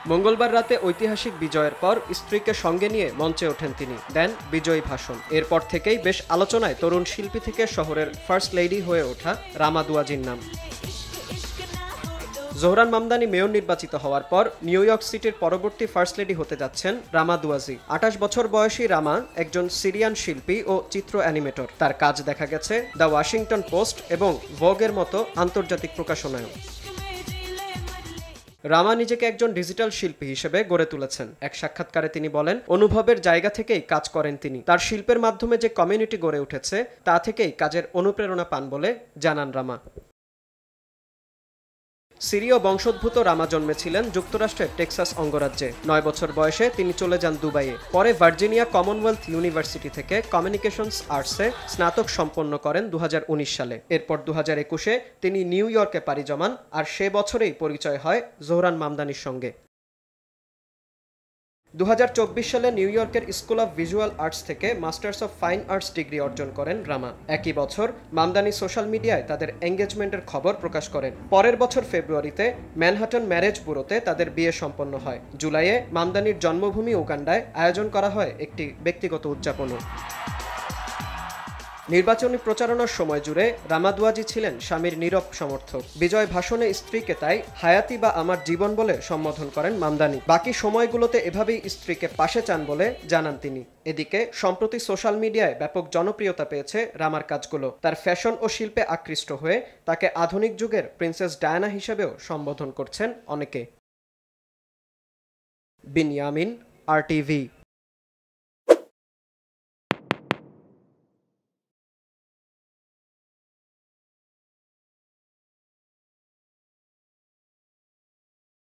মঙ্গলবার রাতে ঐতিহাসিক বিজয়ের পর স্ত্রীকে সঙ্গে নিয়ে মঞ্চে ওঠেন তিনি, দেন বিজয়ী ভাষণ। এরপর থেকেই বেশ আলোচনায় তরুণ শিল্পী থেকে শহরের ফার্স্ট লেডি হয়ে ওঠা রামা দুয়াজির নাম। জোহরান মামদানি মেয়র নির্বাচিত হওয়ার পর নিউ ইয়র্ক সিটির পরবর্তী ফার্স্ট লেডি হতে যাচ্ছেন রামা দুয়াজি। ২৮ বছর বয়সী রামা একজন সিরিয়ান শিল্পী ও চিত্র অ্যানিমেটর। তার কাজ দেখা গেছে দ্য ওয়াশিংটন পোস্ট এবং ভোগের মতো আন্তর্জাতিক প্রকাশনায়ও। রামা নিজেকে একজন ডিজিটাল শিল্পী হিসেবে গড়ে তুলেছেন। এক সাক্ষাৎকারে তিনি বলেন, অনুভবের জায়গা থেকেই কাজ করেন তিনি। তার শিল্পের মাধ্যমে যে কমিউনিটি গড়ে উঠেছে তা থেকেই কাজের অনুপ্রেরণা পান বলে জানান রামা। সিরীয় বংশোদ্ভূত রামা জন্মেছিলেন যুক্তরাষ্ট্রের টেক্সাস অঙ্গরাজ্যে। ৯ বছর বয়সে তিনি চলে যান দুবাইয়ে। পরে ভার্জিনিয়া কমনওয়েলথ ইউনিভার্সিটি থেকে কমিউনিকেশনস আর্টসে স্নাতক সম্পন্ন করেন ২০১৯ সালে। এরপর ২০২১-এ তিনি নিউ ইয়র্কে পাড়ি জমান, আর সে বছরেই পরিচয় হয় জোহরান মামদানির সঙ্গে। ২০২৪ সালে নিউ ইয়র্কের স্কুল অফ ভিজুয়াল আর্টস থেকে masters of fine arts degree অর্জন করেন রামা। একই বছর মামদানি সোশ্যাল মিডিয়ায় তাদের এঙ্গেজমেন্টের খবর প্রকাশ করেন। পরের বছর ফেব্রুয়ারিতে ম্যানহাটন ম্যারেজ ব্যুরোতে তাদের বিয়ে সম্পন্ন হয়। জুলাইয়ে মামদানির জন্মভূমি উগান্ডায় আয়োজন করা হয় একটি ব্যক্তিগত উদযাপনও। নির্বাচনী প্রচারণার সময় জুড়ে রামা দুয়াজি ছিলেন স্বামীর নীরব সমর্থক। বিজয় ভাষণে স্ত্রীকে তাই হায়াতি বা আমার জীবন বলে সম্বোধন করেন মামদানি। বাকি সময়গুলোতে এভাবেই স্ত্রীকে পাশে চান বলে জানান তিনি। এদিকে সম্প্রতি সোশ্যাল মিডিয়ায় ব্যাপক জনপ্রিয়তা পেয়েছে রামার কাজগুলো। তার ফ্যাশন ও শিল্পে আকৃষ্ট হয়ে তাকে আধুনিক যুগের প্রিন্সেস ডায়ানা হিসেবেও সম্বোধন করছেন অনেকে। বিনিয়ামিন, RTV।